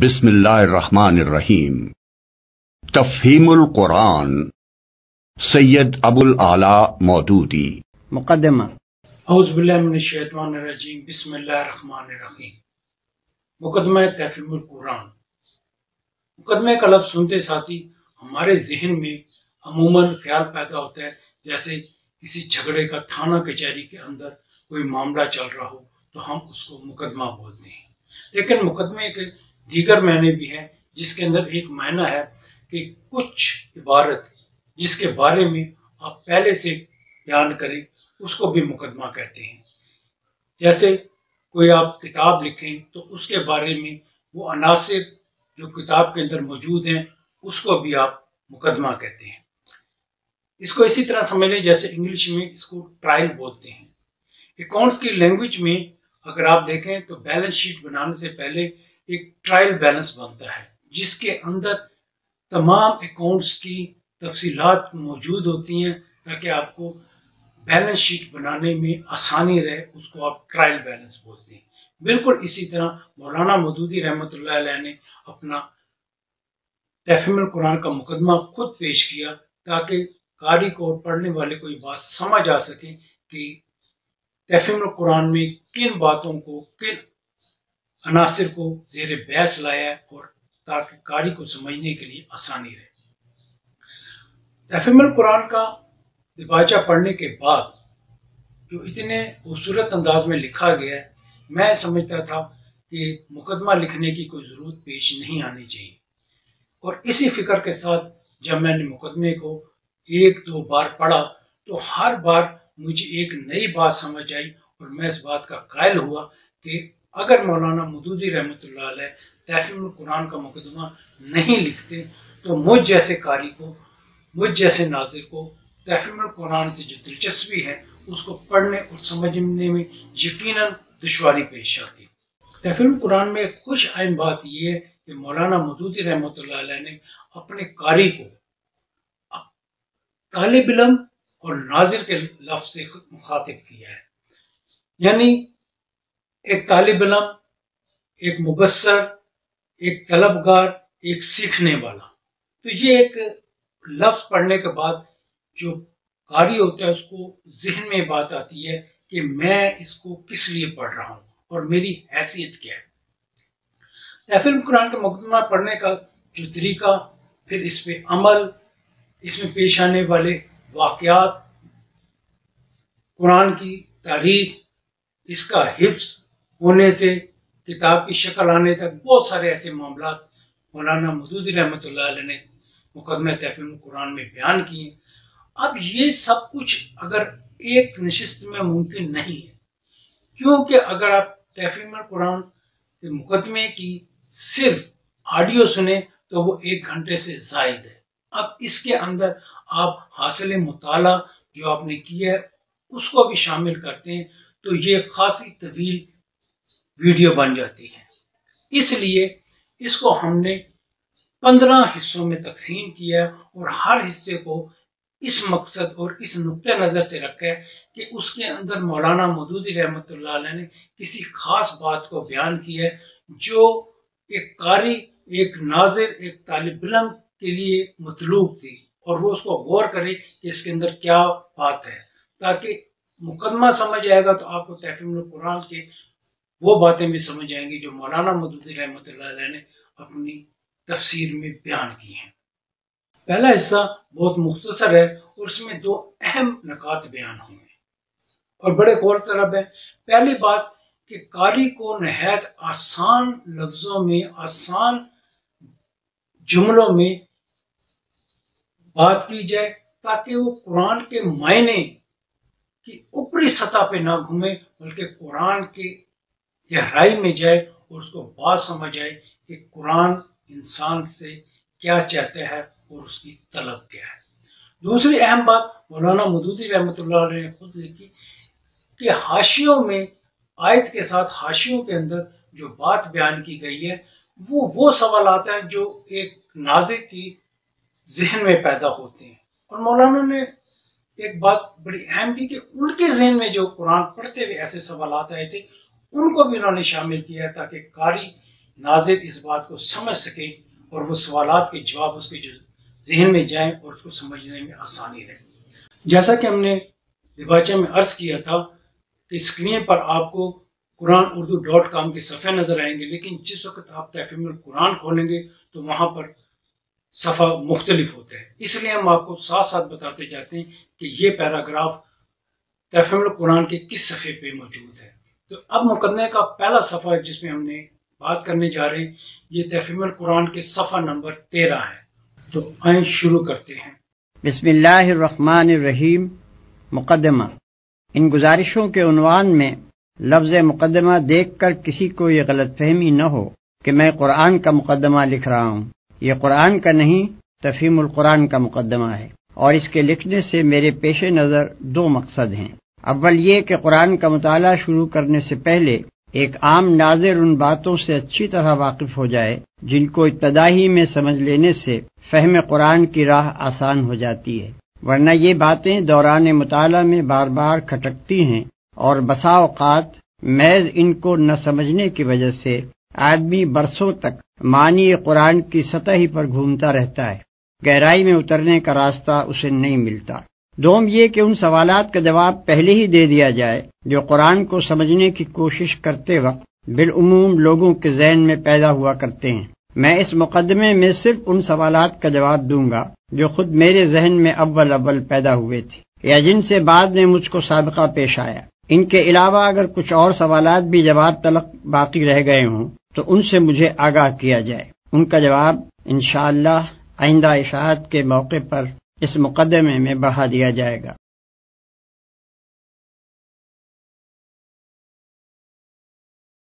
بسم اللہ الرحمن الرحیم۔ تفہیم القرآن، سید ابو الاعلیٰ مودودی۔ مقدمہ۔ اعوذ باللہ من الشیطان الرجیم، بسم اللہ الرحمن الرحیم۔ مقدمہ تفہیم القرآن۔ مقدمے کا لفظ سنتے ساتھی ہمارے ذہن میں عموماً خیال پیدا ہوتا ہے جیسے کسی جھگڑے کا تھانہ کچہری کے اندر کوئی معاملہ چل رہا ہو تو ہم اس کو مقدمہ بولتے ہیں، لیکن مقدمے کے دیگر معنی بھی ہیں، جس کے اندر ایک معنی ہے کہ کچھ عبارت جس کے بارے میں آپ پہلے سے بیان کریں اس کو بھی مقدمہ کہتے ہیں۔ جیسے کوئی آپ کتاب لکھیں تو اس کے بارے میں وہ عناصر جو کتاب کے اندر موجود ہیں اس کو بھی آپ مقدمہ کہتے ہیں۔ اس کو اسی طرح سمجھ لیں جیسے انگلش میں اس کو ٹرائل بولتے ہیں۔ اکاؤنٹس کی لینگویج میں اگر آپ دیکھیں تو بیلنس شیٹ بنانے سے پہلے ایک ٹرائل بیلنس بنتا ہے جس کے اندر تمام اکاؤنٹس کی تفصیلات موجود ہوتی ہیں تاکہ آپ کو بیلنس شیٹ بنانے میں آسانی رہے، اس کو آپ ٹرائل بیلنس بولتے ہیں۔ بالکل اسی طرح مولانا مودودی رحمۃ اللہ علیہ نے اپنا تفہیم القرآن کا مقدمہ خود پیش کیا تاکہ قاری کو اور پڑھنے والے کو یہ بات سمجھ آ سکے کہ تفہیم القرآن میں کن باتوں کو، کن عناصر کو زیر بحث لایا ہے اور تاکہ قاری کو سمجھنے کے لیے آسانی رہے۔ تفہیم القرآن کا دباچہ پڑھنے کے بعد جو اتنے خوبصورت انداز میں لکھا گیا ہے، میں سمجھتا تھا کہ مقدمہ لکھنے کی کوئی ضرورت پیش نہیں آنی چاہیے، اور اسی فکر کے ساتھ جب میں نے مقدمے کو ایک دو بار پڑھا تو ہر بار مجھے ایک نئی بات سمجھ آئی اور میں اس بات کا قائل ہوا کہ اگر مولانا مودودی رحمۃ اللہ علیہ تفہیم القرآن کا مقدمہ نہیں لکھتے تو مجھ جیسے قاری کو، مجھ جیسے ناظر کو تفہیم القرآن سے جو دلچسپی ہے اس کو پڑھنے اور سمجھنے میں یقیناً دشواری پیش آتی۔ تفہیم القرآن میں خوش آئند بات یہ ہے کہ مولانا مودودی رحمۃ اللہ علیہ نے اپنے قاری کو طالب علم اور ناظر کے لفظ سے مخاطب کیا ہے، یعنی ایک طالب علم، ایک مبصر، ایک طلبگار، ایک سیکھنے والا۔ تو یہ ایک لفظ پڑھنے کے بعد جو قاری ہوتا ہے اس کو ذہن میں بات آتی ہے کہ میں اس کو کس لیے پڑھ رہا ہوں اور میری حیثیت کیا ہے۔ تفہیم القرآن کا مقدمہ پڑھنے کا جو طریقہ، پھر اس پہ عمل، اس میں پیش آنے والے واقعات، قرآن کی تاریخ، اس کا حفظ ہونے سے کتاب کی شکل آنے تک بہت سارے ایسے معاملات مولانا مودودی رحمۃ اللہ علیہ نے مقدمہ تفہیم القرآن میں بیان کیے۔ اب یہ سب کچھ اگر ایک نشست میں ممکن نہیں ہے، کیونکہ اگر آپ تفہیم القرآن کے مقدمے کی صرف آڈیو سنیں تو وہ 1 گھنٹے سے زائد ہے۔ اب اس کے اندر آپ حاصل مطالعہ جو آپ نے کیا ہے اس کو بھی شامل کرتے ہیں تو یہ خاصی طویل ویڈیو بن جاتی ہے۔ اس لیے اس کو ہم نے 15 حصوں میں تقسیم کیا ہے اور ہر حصے کو اس مقصد اور اس نقطہ نظر سے رکھا ہے کہ اس کے اندر مولانا مودودی رحمۃ اللہ علیہ نے کسی خاص بات کو بیان کیا ہے جو ایک قاری، ایک ناظر، ایک طالب علم کے لیے مطلوب تھی، اور وہ اس کو غور کرے کہ اس کے اندر کیا بات ہے، تاکہ مقدمہ سمجھ آئے گا تو آپ کو تفہیم القرآن کے وہ باتیں بھی سمجھ آئیں گی جو مولانا مودودی رحمۃ اللہ علیہ نے اپنی تفسیر میں بیان کی ہیں۔ پہلا حصہ بہت مختصر ہے اور اس میں 2 اہم نکات بیان ہوں گے اور بڑے غور طلب ہے۔ پہلی بات کہ قاری کو نہایت آسان لفظوں میں، آسان جملوں میں بات کی جائے تاکہ وہ قرآن کے معنی کی اوپری سطح پہ نہ گھومے بلکہ قرآن کے گہرائی میں جائے اور اس کو بات سمجھ آئے کہ قرآن انسان سے کیا چاہتا ہے اور اس کی طلب کیا ہے۔ دوسری اہم بات مولانا مودودی رحمۃ اللہ علیہ نے خود لکھی کہ حاشیوں میں، آیت کے ساتھ حاشیوں کے اندر جو بات بیان کی گئی ہے وہ سوالات ہیں جو ایک ناظر کی ذہن میں پیدا ہوتے ہیں، اور مولانا نے ایک بات بڑی اہم کی کہ ان کے ذہن میں جو قرآن پڑھتے ہوئے ایسے سوالات آئے تھے ان کو بھی انہوں نے شامل کیا تاکہ قاری ناظر اس بات کو سمجھ سکے اور وہ سوالات کے جواب اس کے جو ذہن میں جائیں اور اس کو سمجھنے میں آسانی رہے۔ جیسا کہ ہم نے دیباچہ میں عرض کیا تھا کہ اسکرین پر آپ کو QuranUrdu.com کے صفحے نظر آئیں گے، لیکن جس وقت آپ تفہیم القرآن کھولیں گے تو وہاں پر صفحہ مختلف ہوتا ہے۔ اس لیے ہم آپ کو ساتھ ساتھ بتاتے جاتے ہیں کہ یہ پیراگراف تفہیم القرآن کے کس صفحے پہ موجود ہے۔ تو اب مقدمے کا پہلا صفحہ جس میں ہم نے بات کرنے جا رہے ہیں یہ تفہیم القرآن کے صفحہ نمبر 13 ہے۔ تو آئیں شروع کرتے ہیں۔ بسم اللہ الرحمن الرحیم۔ مقدمہ۔ ان گزارشوں کے عنوان میں لفظ مقدمہ دیکھ کر کسی کو یہ غلط فہمی نہ ہو کہ میں قرآن کا مقدمہ لکھ رہا ہوں۔ یہ قرآن کا نہیں، تفہیم القرآن کا مقدمہ ہے، اور اس کے لکھنے سے میرے پیش نظر دو مقصد ہیں۔ اول یہ کہ قرآن کا مطالعہ شروع کرنے سے پہلے ایک عام ناظر ان باتوں سے اچھی طرح واقف ہو جائے جن کو ابتدائی میں سمجھ لینے سے فہم قرآن کی راہ آسان ہو جاتی ہے، ورنہ یہ باتیں دوران مطالعہ میں بار بار کھٹکتی ہیں اور بسا اوقات محض ان کو نہ سمجھنے کی وجہ سے آدمی برسوں تک معنی قرآن کی سطح ہی پر گھومتا رہتا ہے، گہرائی میں اترنے کا راستہ اسے نہیں ملتا۔ دوم یہ کہ ان سوالات کا جواب پہلے ہی دے دیا جائے جو قرآن کو سمجھنے کی کوشش کرتے وقت بالعموم لوگوں کے ذہن میں پیدا ہوا کرتے ہیں۔ میں اس مقدمے میں صرف ان سوالات کا جواب دوں گا جو خود میرے ذہن میں اول پیدا ہوئے تھے یا جن سے بعد میں مجھ کو سابقہ پیش آیا۔ ان کے علاوہ اگر کچھ اور سوالات بھی جواب تلق باقی رہ گئے ہوں تو ان سے مجھے آگاہ کیا جائے، ان کا جواب انشاءاللہ آئندہ اشاعت کے موقع پر اس مقدمے میں بڑھا دیا جائے گا۔